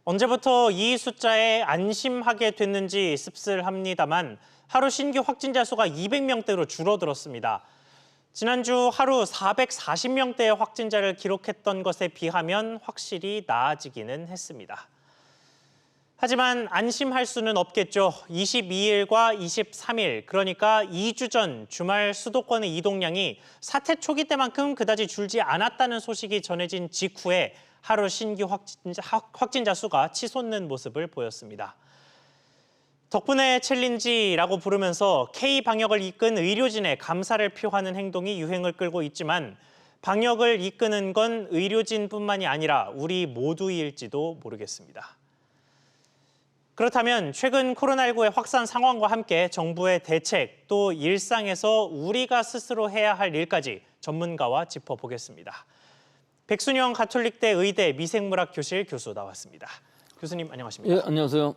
언제부터 이 숫자에 안심하게 됐는지 씁쓸합니다만 하루 신규 확진자 수가 200명대로 줄어들었습니다. 지난주 하루 440명대의 확진자를 기록했던 것에 비하면 확실히 나아지기는 했습니다. 하지만 안심할 수는 없겠죠. 22일과 23일, 그러니까 2주 전 주말 수도권의 이동량이 사태 초기 때만큼 그다지 줄지 않았다는 소식이 전해진 직후에 하루 신규 확진자 수가 치솟는 모습을 보였습니다. 덕분에 챌린지라고 부르면서 K-방역을 이끈 의료진의 감사를 표하는 행동이 유행을 끌고 있지만 방역을 이끄는 건 의료진뿐만이 아니라 우리 모두일지도 모르겠습니다. 그렇다면 최근 코로나19의 확산 상황과 함께 정부의 대책, 또 일상에서 우리가 스스로 해야 할 일까지 전문가와 짚어보겠습니다. 백순영 가톨릭대 의대 미생물학 교실 교수 나왔습니다. 교수님 안녕하십니까? 예, 안녕하세요.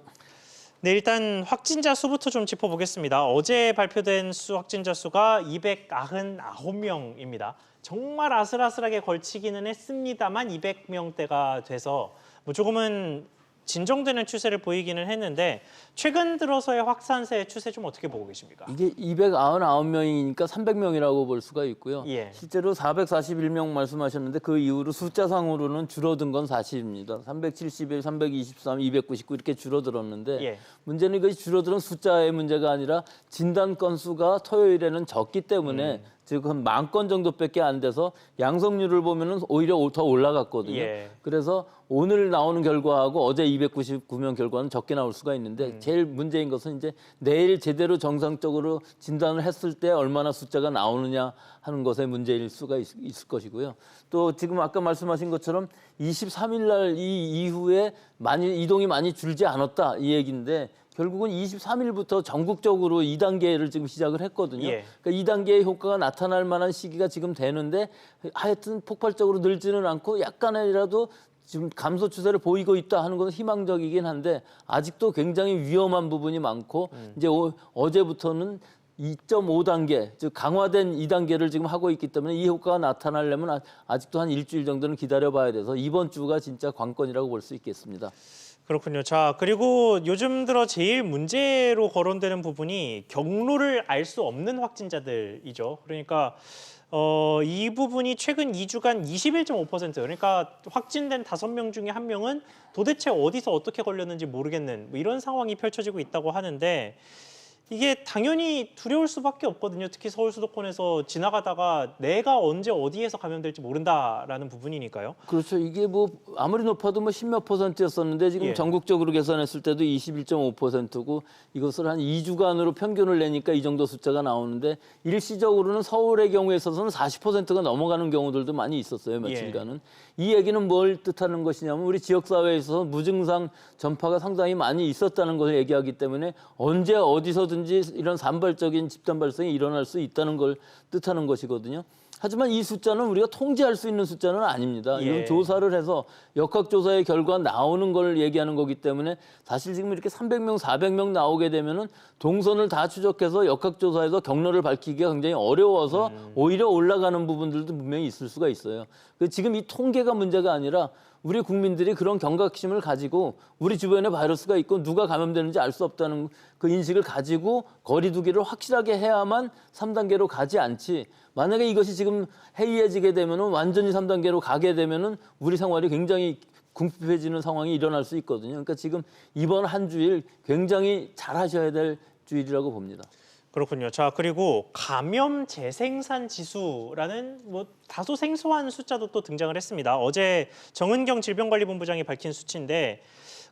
네, 일단 확진자 수부터 좀 짚어보겠습니다. 어제 발표된 확진자 수가 299명입니다. 정말 아슬아슬하게 걸치기는 했습니다만 200명대가 돼서 조금은 진정되는 추세를 보이기는 했는데 최근 들어서의 확산세의 추세 좀 어떻게 보고 계십니까? 이게 299명이니까 300명이라고 볼 수가 있고요. 예. 실제로 441명 말씀하셨는데 그 이후로 숫자상으로는 줄어든 건 사실입니다. 371, 323, 299 이렇게 줄어들었는데 예. 문제는 이것이 줄어드는 숫자의 문제가 아니라 진단 건수가 토요일에는 적기 때문에 즉 한 10,000건 정도밖에 안 돼서 양성률을 보면은 오히려 더 올라갔거든요. 예. 그래서 오늘 나오는 결과하고 어제 299명 결과는 적게 나올 수가 있는데 제일 문제인 것은 이제 내일 제대로 정상적으로 진단을 했을 때 얼마나 숫자가 나오느냐 하는 것의 문제일 수가 있을 것이고요. 또 지금 아까 말씀하신 것처럼 23일 날 이 이후에 이동이 많이 줄지 않았다 이 얘기인데 결국은 23일부터 전국적으로 2단계를 지금 시작을 했거든요. 예. 그러니까 2단계의 효과가 나타날 만한 시기가 지금 되는데 하여튼 폭발적으로 늘지는 않고 약간이라도 지금 감소 추세를 보이고 있다 하는 것은 희망적이긴 한데 아직도 굉장히 위험한 부분이 많고 이제 어제부터는 2.5단계, 즉 강화된 2단계를 지금 하고 있기 때문에 이 효과가 나타나려면 아직도 한 일주일 정도는 기다려봐야 돼서 이번 주가 진짜 관건이라고 볼 수 있겠습니다. 그렇군요. 자, 그리고 요즘 들어 제일 문제로 거론되는 부분이 경로를 알 수 없는 확진자들이죠. 그러니까 이 부분이 최근 2주간 21.5%, 그러니까 확진된 5명 중에 1명은 도대체 어디서 어떻게 걸렸는지 모르겠는 이런 상황이 펼쳐지고 있다고 하는데 이게 당연히 두려울 수밖에 없거든요. 특히 서울 수도권에서 지나가다가 내가 언제 어디에서 감염될지 모른다라는 부분이니까요. 그렇죠. 이게 뭐 아무리 높아도 뭐 10몇 %였었는데 지금 예. 전국적으로 계산했을 때도 21.5%고 이것을 한 2주간으로 평균을 내니까 이 정도 숫자가 나오는데 일시적으로는 서울의 경우에 있어서는 40%가 넘어가는 경우들도 많이 있었어요. 며칠간은. 이 얘기는 뭘 뜻하는 것이냐면 우리 지역사회에 있어서 무증상 전파가 상당히 많이 있었다는 것을 얘기하기 때문에 언제 어디서든지 이런 산발적인 집단 발생이 일어날 수 있다는 걸 뜻하는 것이거든요. 하지만 이 숫자는 우리가 통제할 수 있는 숫자는 아닙니다. 이건 조사를 해서 역학조사의 결과 나오는 걸 얘기하는 거기 때문에 사실 지금 이렇게 300명, 400명 나오게 되면은 동선을 다 추적해서 역학조사에서 경로를 밝히기가 굉장히 어려워서 오히려 올라가는 부분들도 분명히 있을 수가 있어요. 지금 이 통계가 문제가 아니라 우리 국민들이 그런 경각심을 가지고 우리 주변에 바이러스가 있고 누가 감염되는지 알 수 없다는 그 인식을 가지고 거리 두기를 확실하게 해야만 3단계로 가지 않지. 만약에 이것이 지금 해이해지게 되면은 완전히 3단계로 가게 되면은 우리 생활이 굉장히 궁핍해지는 상황이 일어날 수 있거든요. 그러니까 지금 이번 한 주일 굉장히 잘 하셔야 될 주일이라고 봅니다. 그렇군요. 자, 그리고 감염 재생산 지수라는 다소 생소한 숫자도 또 등장을 했습니다. 어제 정은경 질병관리본부장이 밝힌 수치인데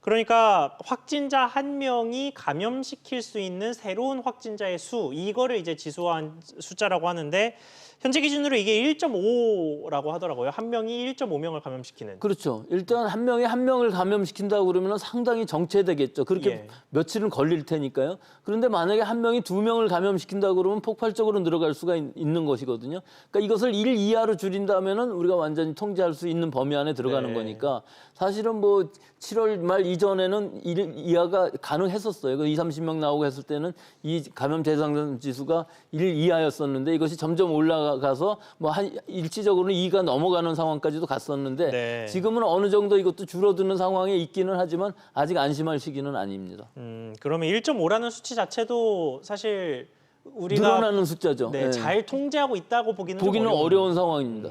그러니까 확진자 1명이 감염시킬 수 있는 새로운 확진자의 수, 이거를 이제 지수화한 숫자라고 하는데 현재 기준으로 이게 1.5라고 하더라고요. 1명이 1.5명을 감염시키는. 그렇죠. 일단 한 명이 한 명을 감염시킨다고 그러면 상당히 정체되겠죠. 그렇게 며칠은 걸릴 테니까요. 그런데 만약에 한 명이 2명을 감염시킨다고 그러면 폭발적으로 늘어갈 수가 있는 것이거든요. 그러니까 이것을 1 이하로 줄인다면은 우리가 완전히 통제할 수 있는 범위 안에 들어가는 거니까 사실은 뭐 7월 말 이전에는 1 이하가 가능했었어요. 20-30명 나오고 했을 때는 이 감염 대상 지수가 1 이하였었는데 이것이 점점 올라가서 뭐 한 일시적으로는 2가 넘어가는 상황까지도 갔었는데 네. 지금은 어느 정도 이것도 줄어드는 상황에 있기는 하지만 아직 안심할 시기는 아닙니다. 그러면 1.5라는 수치 자체도 사실 우리가 늘어나는 숫자죠. 네, 예. 잘 통제하고 있다고 보기는 좀 보기는 어려운 상황입니다.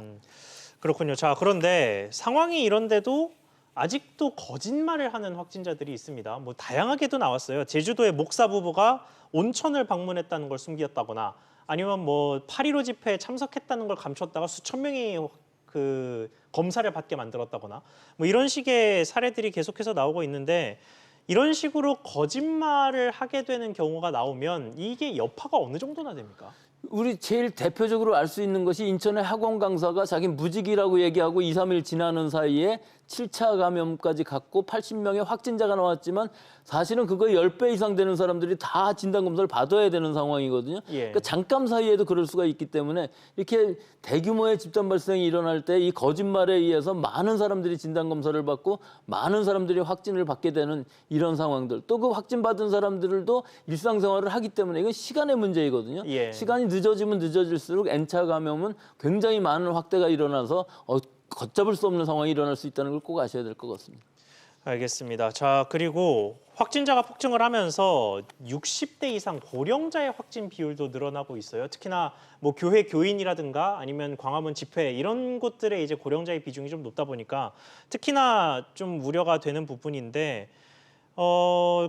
그렇군요. 자, 그런데 상황이 이런데도 아직도 거짓말을 하는 확진자들이 있습니다. 뭐 다양하게도 나왔어요. 제주도의 목사 부부가 온천을 방문했다는 걸 숨겼다거나 아니면 뭐 8.15 집회에 참석했다는 걸 감췄다가 수천 명이 그 검사를 받게 만들었다거나 뭐 이런 식의 사례들이 계속해서 나오고 있는데 이런 식으로 거짓말을 하게 되는 경우가 나오면 이게 여파가 어느 정도나 됩니까? 우리 제일 대표적으로 알 수 있는 것이 인천의 학원 강사가 자기 무직이라고 얘기하고 2, 3일 지나는 사이에 7차 감염까지 갔고 80명의 확진자가 나왔지만 사실은 그거 10배 이상 되는 사람들이 다 진단검사를 받아야 되는 상황이거든요. 예. 그러니까 잠깐 사이에도 그럴 수가 있기 때문에 이렇게 대규모의 집단 발생이 일어날 때 이 거짓말에 의해서 많은 사람들이 진단검사를 받고 많은 사람들이 확진을 받게 되는 이런 상황들. 또 그 확진받은 사람들도 일상생활을 하기 때문에 이건 시간의 문제이거든요. 예. 시간이 늦어지면 늦어질수록 N차 감염은 굉장히 많은 확대가 일어나서 걷잡을 수 없는 상황이 일어날 수 있다는 걸 꼭 아셔야 될 것 같습니다. 알겠습니다. 자, 그리고 확진자가 폭증을 하면서 60대 이상 고령자의 확진 비율도 늘어나고 있어요. 특히나 뭐 교회 교인이라든가 아니면 광화문 집회 이런 곳들에 이제 고령자의 비중이 좀 높다 보니까 특히나 좀 우려가 되는 부분인데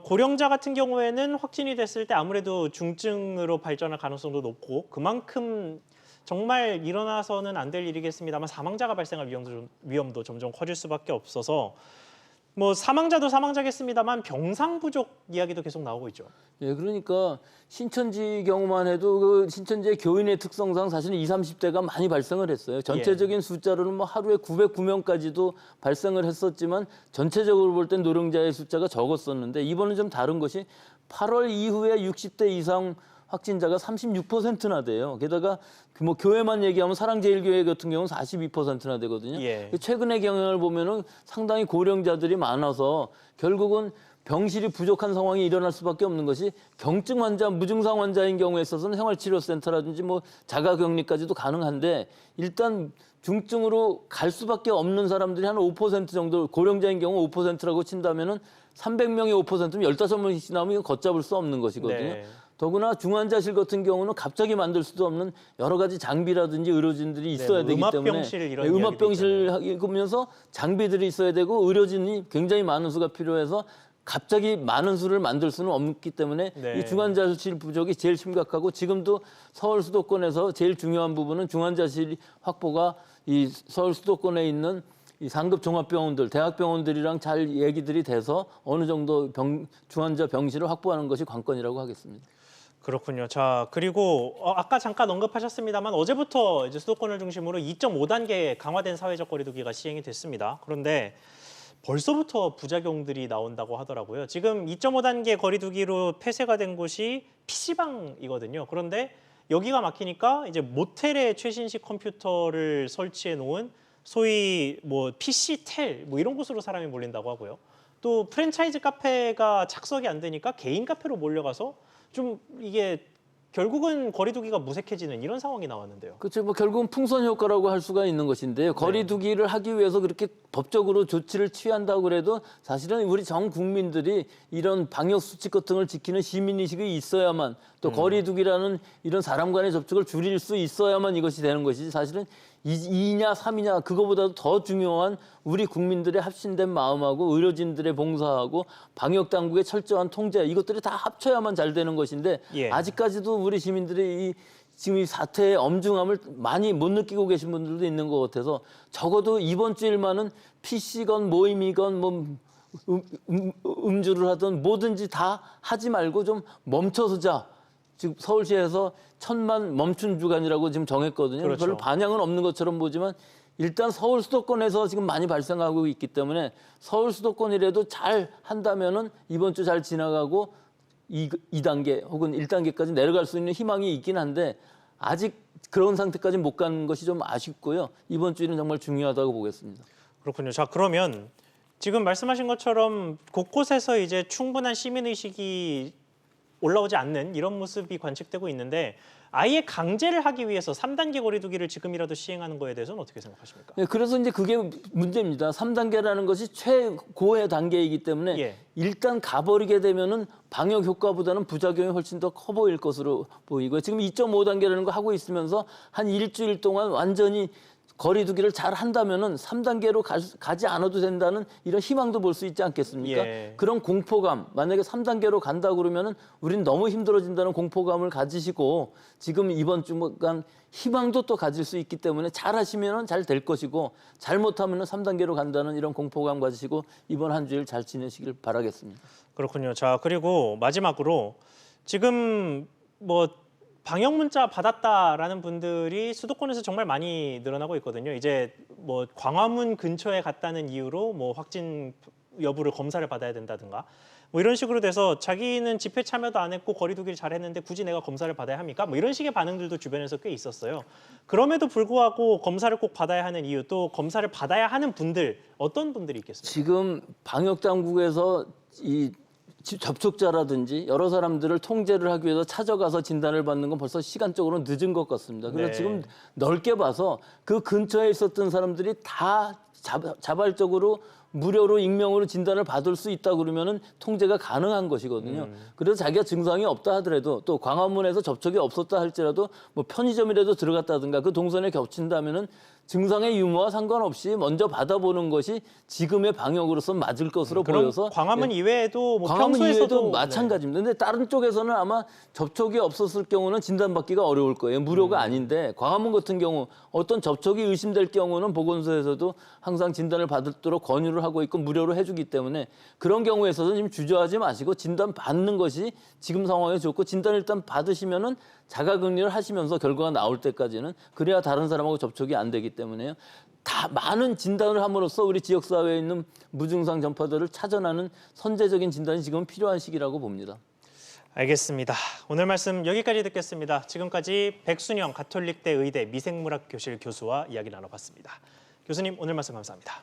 고령자 같은 경우에는 확진이 됐을 때 아무래도 중증으로 발전할 가능성도 높고 그만큼 정말 일어나서는 안 될 일이겠습니다만 사망자가 발생할 위험도 점점 커질 수밖에 없어서 뭐 사망자도 사망자겠습니다만 병상 부족 이야기도 계속 나오고 있죠. 예, 그러니까 신천지 경우만 해도 그 신천지의 교인의 특성상 사실은 20, 30대가 많이 발생을 했어요. 전체적인 숫자로는 뭐 하루에 909명까지도 발생을 했었지만 전체적으로 볼 땐 노령자의 숫자가 적었었는데 이번은 좀 다른 것이 8월 이후에 60대 이상 확진자가 36%나 돼요. 게다가 뭐 교회만 얘기하면 사랑제일교회 같은 경우는 42%나 되거든요. 예. 최근의 경향을 보면은 상당히 고령자들이 많아서 결국은 병실이 부족한 상황이 일어날 수밖에 없는 것이 경증 환자, 무증상 환자인 경우에 있어서는 생활치료센터라든지 뭐 자가격리까지도 가능한데 일단 중증으로 갈 수밖에 없는 사람들이 한 5% 정도 고령자인 경우 5%라고 친다면은 300명의 5%면 15명씩 나오면 이건 걷잡을 수 없는 것이거든요. 네. 더구나 중환자실 같은 경우는 갑자기 만들 수도 없는 여러 가지 장비라든지 의료진들이 있어야 뭐 되기 때문에 음압병실 이런 이야기도 음압병실 하면서 장비들이 있어야 되고 의료진이 굉장히 많은 수가 필요해서 갑자기 많은 수를 만들 수는 없기 때문에 네. 이 중환자실 부족이 제일 심각하고 지금도 서울 수도권에서 제일 중요한 부분은 중환자실 확보가 이 서울 수도권에 있는 이 상급 종합병원들, 대학병원들이랑 잘 얘기들이 돼서 어느 정도 중환자 병실을 확보하는 것이 관건이라고 하겠습니다. 그렇군요. 자, 그리고 아까 잠깐 언급하셨습니다만 어제부터 이제 수도권을 중심으로 2.5단계 강화된 사회적 거리두기가 시행이 됐습니다. 그런데 벌써부터 부작용들이 나온다고 하더라고요. 지금 2.5단계 거리두기로 폐쇄가 된 곳이 PC방이거든요. 그런데 여기가 막히니까 이제 모텔에 최신식 컴퓨터를 설치해 놓은 소위 뭐 PC텔 뭐 이런 곳으로 사람이 몰린다고 하고요. 또 프랜차이즈 카페가 착석이 안 되니까 개인 카페로 몰려가서 좀 이게 결국은 거리두기가 무색해지는 이런 상황이 나왔는데요. 그렇죠. 뭐 결국은 풍선 효과라고 할 수가 있는 것인데요. 거리두기를 하기 위해서 그렇게 법적으로 조치를 취한다고 그래도 사실은 우리 전 국민들이 이런 방역 수칙 같은 걸 지키는 시민의식이 있어야만 또 거리두기라는 이런 사람 간의 접촉을 줄일 수 있어야만 이것이 되는 것이지 사실은 2냐 3이냐 그거보다도 더 중요한 우리 국민들의 합심된 마음하고 의료진들의 봉사하고 방역당국의 철저한 통제 이것들이 다 합쳐야만 잘 되는 것인데 예. 아직까지도 우리 시민들이 지금 이 사태의 엄중함을 많이 못 느끼고 계신 분들도 있는 것 같아서 적어도 이번 주일만은 PC건 모임이건 뭐 음주를 하든 뭐든지 다 하지 말고 좀 멈춰서 자. 지금 서울시에서 1000만 멈춘 주간이라고 지금 정했거든요. 그렇죠. 별로 반향은 없는 것처럼 보지만 일단 서울 수도권에서 지금 많이 발생하고 있기 때문에 서울 수도권이라도 잘 한다면은 이번 주 잘 지나가고 2단계 혹은 1단계까지 내려갈 수 있는 희망이 있긴 한데 아직 그런 상태까지 못 가는 것이 좀 아쉽고요. 이번 주에는 정말 중요하다고 보겠습니다. 그렇군요. 자, 그러면 지금 말씀하신 것처럼 곳곳에서 이제 충분한 시민의식이 올라오지 않는 이런 모습이 관측되고 있는데 아예 강제를 하기 위해서 3단계 거리두기를 지금이라도 시행하는 거에 대해서는 어떻게 생각하십니까? 네, 그래서 이제 그게 문제입니다. 3단계라는 것이 최고의 단계이기 때문에 예. 일단 가버리게 되면은 방역 효과보다는 부작용이 훨씬 더 커 보일 것으로 보이고요. 지금 2.5단계라는 거 하고 있으면서 한 일주일 동안 완전히 거리두기를 잘 한다면은 3단계로 가지 않아도 된다는 이런 희망도 볼 수 있지 않겠습니까? 예. 그런 공포감, 만약에 3단계로 간다 그러면은 우린 너무 힘들어진다는 공포감을 가지시고 지금 이번 주간 희망도 또 가질 수 있기 때문에 잘 하시면은 잘 될 것이고 잘못하면은 3단계로 간다는 이런 공포감 가지시고 이번 한 주일 잘 지내시길 바라겠습니다. 그렇군요. 자, 그리고 마지막으로 지금 뭐 방역 문자 받았다라는 분들이 수도권에서 정말 많이 늘어나고 있거든요. 이제 뭐 광화문 근처에 갔다는 이유로 뭐 확진 여부를 검사를 받아야 된다든가 뭐 이런 식으로 돼서 자기는 집회 참여도 안 했고 거리두기를 잘 했는데 굳이 내가 검사를 받아야 합니까? 뭐 이런 식의 반응들도 주변에서 꽤 있었어요. 그럼에도 불구하고 검사를 꼭 받아야 하는 이유, 또 검사를 받아야 하는 분들 어떤 분들이 있겠습니까? 지금 방역 당국에서 이 접촉자라든지 여러 사람들을 통제를 하기 위해서 찾아가서 진단을 받는 건 벌써 시간적으로 늦은 것 같습니다. 그래서 네. 지금 넓게 봐서 그 근처에 있었던 사람들이 다 자발적으로 무료로 익명으로 진단을 받을 수 있다 그러면은 통제가 가능한 것이거든요. 그래서 자기가 증상이 없다 하더라도 또 광화문에서 접촉이 없었다 할지라도 뭐 편의점이라도 들어갔다든가 그 동선에 겹친다면은 증상의 유무와 상관없이 먼저 받아보는 것이 지금의 방역으로서 맞을 것으로 그럼 보여서 광화문 이외에도 뭐 광화문 평소에서도 이외에도 마찬가지입니다. 근데 다른 쪽에서는 아마 접촉이 없었을 경우는 진단받기가 어려울 거예요. 무료가 아닌데 광화문 같은 경우 어떤 접촉이 의심될 경우는 보건소에서도 항상 진단을 받도록 권유를 하고 있고 무료로 해주기 때문에 그런 경우에서는 지금 주저하지 마시고 진단 받는 것이 지금 상황에 좋고 진단을 일단 받으시면은 자가격리를 하시면서 결과가 나올 때까지는 그래야 다른 사람하고 접촉이 안 되기 때문에요. 다 많은 진단을 함으로써 우리 지역사회에 있는 무증상 전파들을 찾아내는 선제적인 진단이 지금 필요한 시기라고 봅니다. 알겠습니다. 오늘 말씀 여기까지 듣겠습니다. 지금까지 백순영 가톨릭대 의대 미생물학 교실 교수와 이야기 나눠봤습니다. 교수님 오늘 말씀 감사합니다.